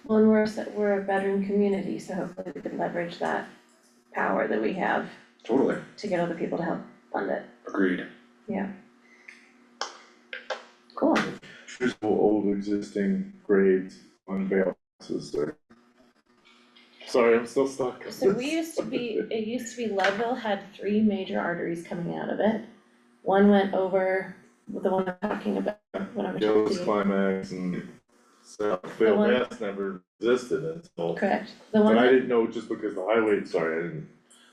Well, and we're a veteran community, so hopefully we can leverage that power that we have Totally, to get other people to help fund it. agreed. Yeah. Cool. There's old existing grades on Vale houses there. Sorry, I'm still stuck. So it used to be Leadville had 3 major arteries coming out of it. One went over, the one I'm talking about, when I'm Gillis talking, Climax and South Vale one- Mass never existed until, correct, the but one I that, didn't know just because the highway, sorry,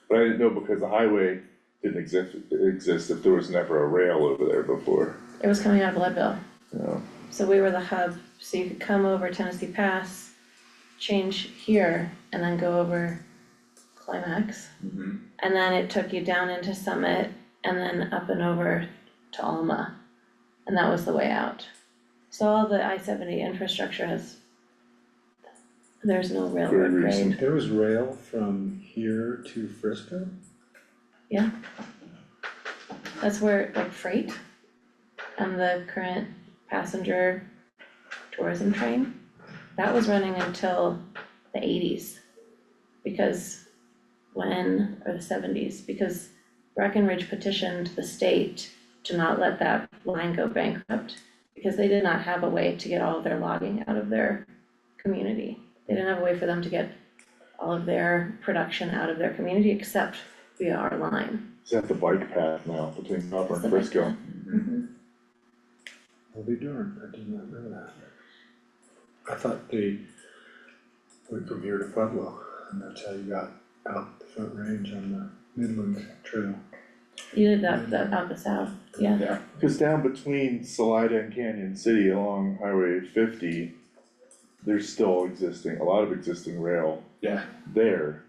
but I didn't know because the highway didn't exist if there was never a rail over there before, it was coming out of Leadville. you know? So we were the hub, so you could come over Tennessee Pass, change here, and then go over Climax. Mm-hmm. And then it took you down into Summit, and then up and over to Alma. And that was the way out. So all the I-70 infrastructure there's no Very railroad recent. grade. There was rail from here to Frisco? That's where, like, freight and the current passenger tourism train, that was running until the 80s. Because or the 70s, because Breckenridge petitioned the state to not let that line go bankrupt, because they did not have a way to get all of their logging out of their community. They didn't have a way for them to get all of their production out of their community except via our line. Is that the bike path now between Copper It's and the Frisco? bike I'll be darned, I did not know that. I thought they went from here to Pueblo, and that's how you got out the Front Range on the Midland Trail. You did that out the south, yeah. Cause down between Salida and Canyon City along Highway 50, there's still a lot of existing rail Yeah, there.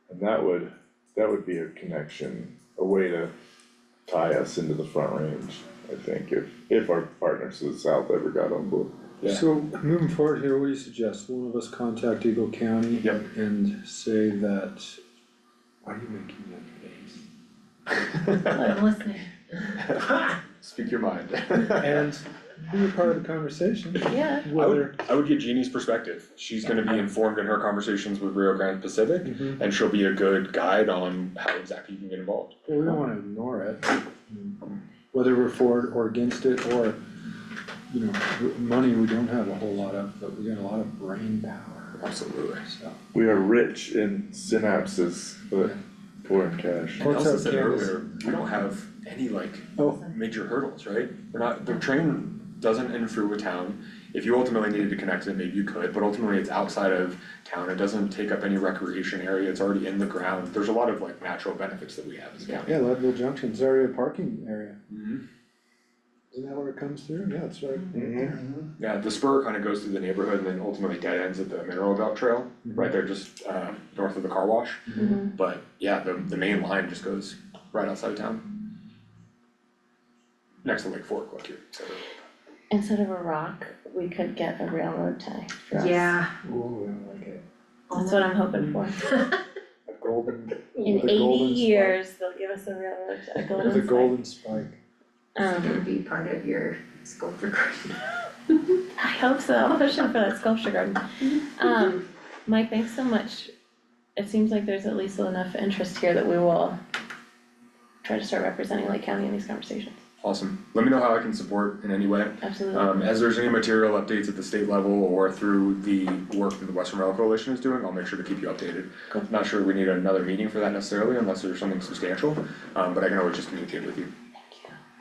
And that would be a connection, a way to tie us into the Front Range, I think, if our partners to the south ever got on board. Yeah. So moving forward here, what do you suggest? One of us contact Eagle County? Yep. And say that, why are you making that face? I'm listening. speak your mind. And be a part of the conversation, Yeah, whether. I would get Jeannie's perspective, she's gonna be informed in her conversations with Rio Grande Pacific, Mhm. and she'll be a good guide on how exactly you can get involved. Well, we don't wanna ignore it, whether we're for it or against it, or, you know, money we don't have a whole lot of, but we got a lot of brain power, Absolutely. so. We are rich in synapses, but poor in cash. And What's Elsa up, said Candace? earlier, we don't have any like Oh, major hurdles, right? The train doesn't interfere with town. If you ultimately needed to connect it, maybe you could, but ultimately it's outside of town, it doesn't take up any recreation area, it's already in the ground. There's a lot of like natural benefits that we have as a county. yeah, Leadville Junction's area parking area, Mhm. isn't that where it comes through? Yeah, it's right Mhm. there. Yeah, the spur kind of goes through the neighborhood and then ultimately dead ends at the Mineral Belt Trail, right there just north of the car wash. mhm. But yeah, the main line just goes right outside of town. Next to Lake Fork, like you said earlier. instead of a rock, we could get a railroad tie for us. Yeah. Ooh, I like it. That's what I'm hoping for. A golden, In with a 80 golden spike. years, they'll give us a railroad, a golden With a spike. golden spike. It's gonna be part of your sculpture garden. I hope so, I'm pushing for that sculpture garden. Mike, thanks so much. It seems like there's at least enough interest here that we will try to start representing Lake County in these conversations. Awesome. Let me know how I can support in any way. Absolutely. As there's any material updates at the state level or through the work that the Western Rail Coalition is doing, I'll make sure to keep you updated. Cool. Not sure we need another meeting for that necessarily unless there's something substantial, but I can always just communicate with you.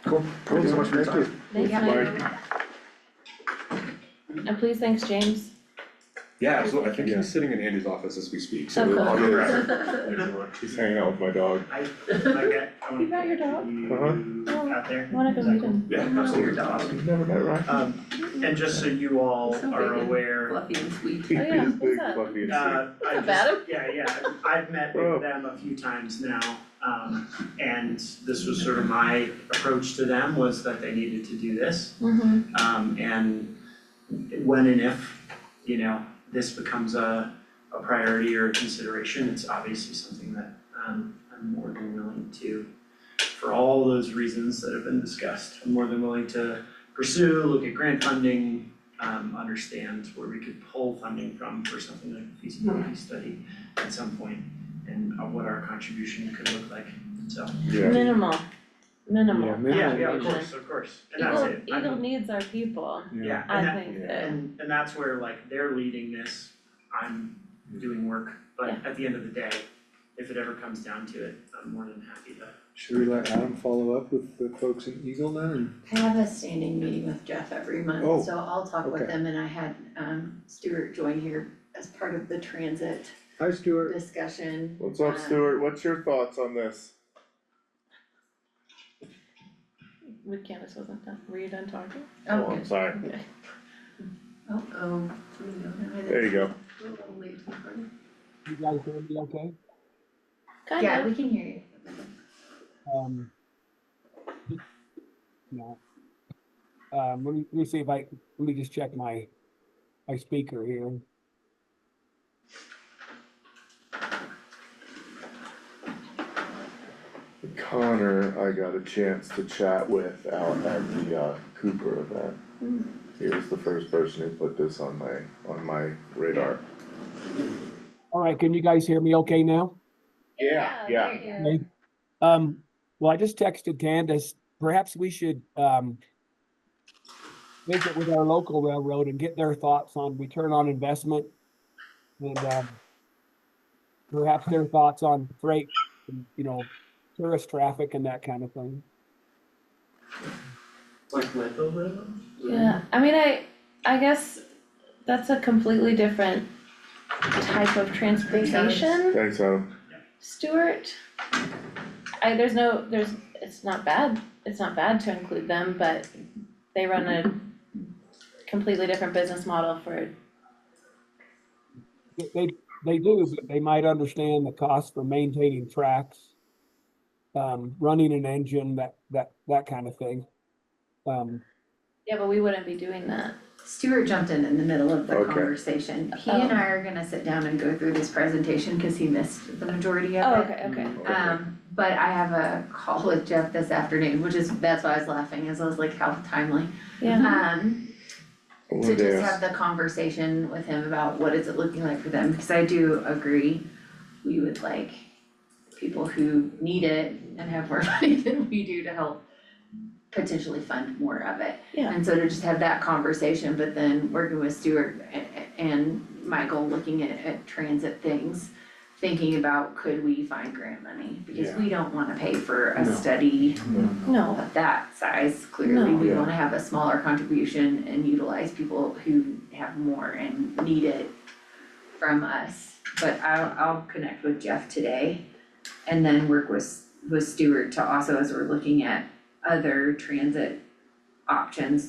Cool. Thank you so much for your Thank time. Thanks, Mike. Mike. And please thanks James. Yeah, absolutely. I think Yeah. he's sitting in Andy's office as we speak, Oh, so cool. I'll go grab He's hanging out with my dog. I wanna You got your dog? you out there. Wanna go Is that meet cool? him? Yeah, I'll see your dog. You've never met Ryan? And just so you all So are big and aware, Fluffy and sweet. He Oh, yeah, is what's big, that? fluffy and sweet. I Not just, bad. yeah, I've met Bro. with them a few times now. And this was sort of my approach to them, was that they needed to do this. Mm-hmm. And when and if, you know, this becomes a priority or a consideration, it's obviously something that I'm more than willing to, for all those reasons that have been discussed, I'm more than willing to pursue, look at grant funding, understand where we could pull funding from for something like a feasibility study at some point, and what our contribution could look like, so. Yeah, Minimal, Yeah, minimal. minimal. Yeah, of contribution. course, and that's it. Eagle needs our people, Yeah, I and that, think that, and that's where like they're leading this, I'm doing work, but at the end of the day, if it ever comes down to it, I'm more than happy to. Should we let Adam follow up with the folks in Eagle then? I have a standing meeting with Jeff every Oh, month, so I'll talk with okay. him, and I had Stuart join here as part of the transit Hi, Stuart. discussion. what's up, Stuart? What's your thoughts on this? with Candace wasn't done, were you done talking? Oh, I'm good. sorry. Okay. Oh. There you go. A little late to the party. You guys hear me okay? Kind Yeah, of. we can hear you. Um, no. Let me see if let me just check my speaker here. Connor, I got a chance to chat with out at the Cooper event. He was the first person who put this on my radar. All right, can you guys hear me okay now? Yeah. there you go. Okay. Well, I just texted Candace, perhaps we should, visit with our local railroad and get their thoughts on return on investment. And, perhaps their thoughts on freight, you know, tourist traffic and that kind of thing. Like Leadville Railroad? Yeah, I mean, I guess that's a completely different type of transportation, Thanks, Adam. Stuart. It's not bad to include them, but they run a completely different business model for, They do, but they might understand the cost for maintaining tracks, running an engine, that kind of thing. yeah, but we wouldn't be doing that. Stuart jumped in the middle of the Okay. conversation. He and I are gonna sit down and go through this presentation, cause he missed the majority of Oh, it. okay. But I have a call with Jeff this afternoon, that's why I was laughing, as I was like, how timely. Yeah, I To wanted to just ask- have the conversation with him about what is it looking like for them, because I do agree, we would like people who need it and have more money than we do to help potentially fund more of it. Yeah. And so to just have that conversation, but then working with Stuart and Michael, looking at transit things, thinking about could we find grant money, because Yeah. we don't wanna pay for a No. study no, of that size, clearly, No. we Yeah. wanna have a smaller contribution and utilize people who have more and need it from us. But I'll connect with Jeff today and then work with Stuart to also, as we're looking at other transit options,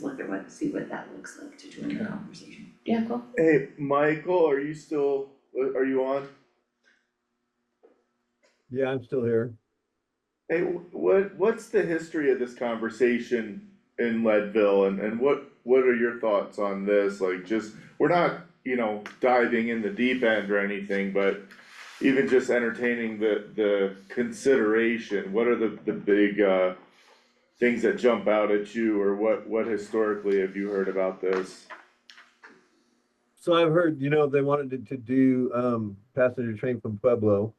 see what that looks like to join the conversation. yeah, cool. Hey, Michael, are you on? Yeah, I'm still here. Hey, what's the history of this conversation in Leadville and what are your thoughts on this, like, just, we're not, diving in the deep end or anything, but even just entertaining the consideration, what are the big, things that jump out at you, or what historically have you heard about this? So I've heard, they wanted to do, passenger train from Pueblo,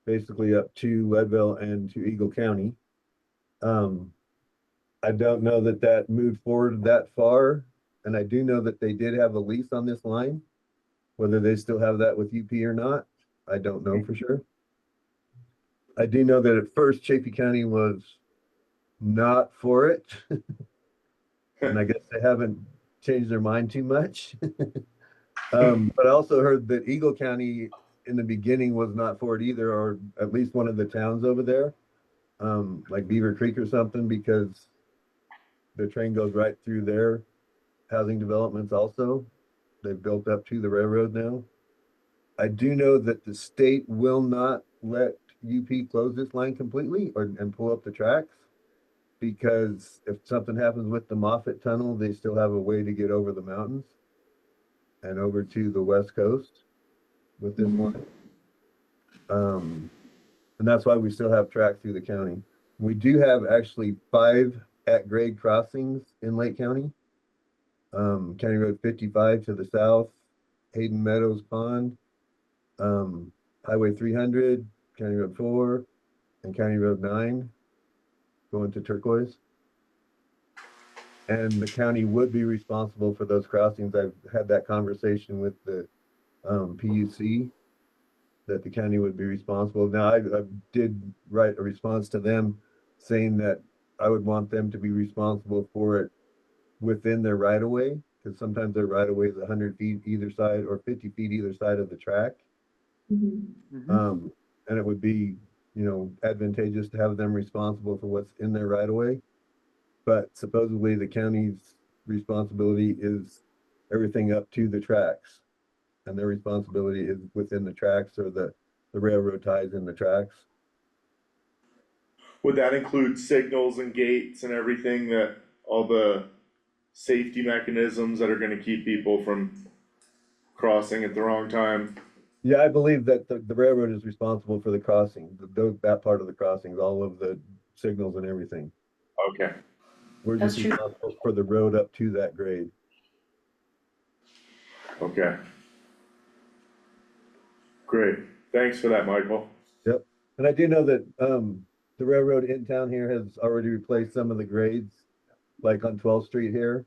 basically up to Leadville and to Eagle County. I don't know that moved forward that far, and I do know that they did have a lease on this line. Whether they still have that with UP or not, I don't know for sure. I do know that at first Chaffey County was not for it. And I guess they haven't changed their mind too much. But I also heard that Eagle County in the beginning was not for it either, or at least one of the towns over there, like Beaver Creek or something, because the train goes right through their housing developments also. They've built up to the railroad now. I do know that the state will not let UP close this line completely and pull up the tracks, because if something happens with the Moffett Tunnel, they still have a way to get over the mountains and over to the west coast with this line. And that's why we still have track through the county. We do have actually 5 at-grade crossings in Lake County. County Road 55 to the south, Hayden Meadows Pond, Highway 300, County Road 4, and County Road 9 going to Turquoise. And the county would be responsible for those crossings. I've had that conversation with the PUC, that the county would be responsible. Now, I did write a response to them saying that I would want them to be responsible for it within their right of way, because sometimes their right of way is 100 feet either side or 50 feet either side of the track. And it would be, advantageous to have them responsible for what's in their right of way. But supposedly the county's responsibility is everything up to the tracks, and their responsibility is within the tracks, or the railroad ties in the tracks. Would that include signals and gates and everything, that all the safety mechanisms that are gonna keep people from crossing at the wrong time? Yeah, I believe that the railroad is responsible for the crossing, that part of the crossings, all of the signals and everything. Okay. We're That's just true. responsible for the road up to that grade. Okay. Great, thanks for that, Michael. Yep. And I do know that the railroad in town here has already replaced some of the grades, like on 12th Street here.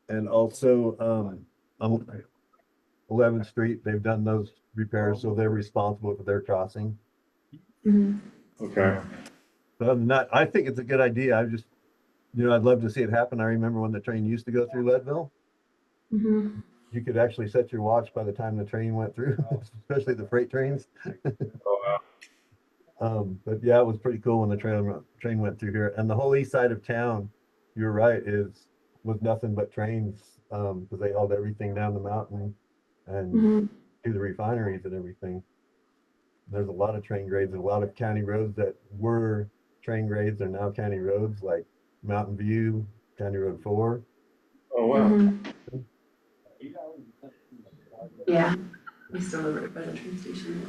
And also on 11th Street, they've done those repairs, so they're responsible for their crossing. Okay. But other than that, I think it's a good idea. I just, I'd love to see it happen. I remember when the train used to go through Leadville. You could actually set your watch by the time the train went through, especially the freight trains. Oh, wow. But yeah, it was pretty cool when the train went through here. And the whole east side of town, you're right, was nothing but trains, because they hauled everything down the mountain and to the refineries and everything. There's a lot of train grades, and a lot of county roads that were train grades are now county roads, like Mountain View, County Road 4. Oh, wow. Yeah, We still live right by the train station.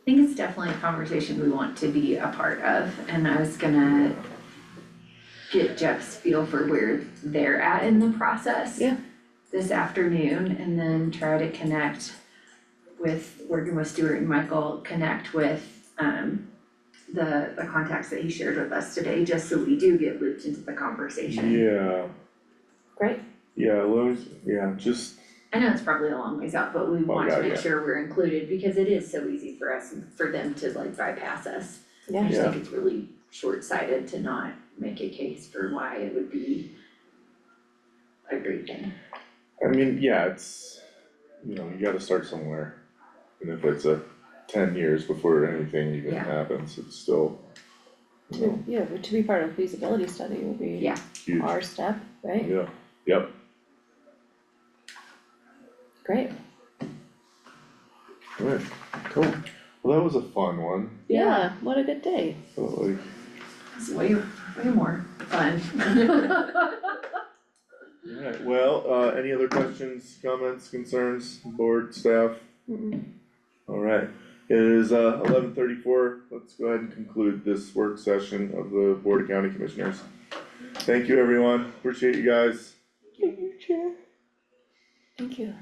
I think it's definitely a conversation we want to be a part of, and I was gonna get Jeff's feel for where they're at in the process. Yeah. This afternoon, and then try to connect with, working with Stuart and Michael, connect with the contacts that he shared with us today, just so we do get looped into the conversation. Yeah, Great. just, I know it's probably a long ways out, but we want to God, make yeah. sure we're included, because it is so easy for us and for them to like bypass us. I Yeah. just think it's really short-sighted to not make a case for why it would be a great thing. I mean, yeah, it's, you gotta start somewhere. And if it's 10 years before anything even Yeah. happens, it's still, Yeah, but to be part of a feasibility study would be Yeah. huge. our step, right? Yeah, yep. Great. Alright, cool. Well, that was a fun one. Yeah, what a good day. Felt like, It's way more fun. Alright, well, any other questions, comments, concerns, board, staff? Alright, it is 11:34, let's go ahead and conclude this work session of the Board of County Commissioners. Thank you, everyone, appreciate you guys. Thank you.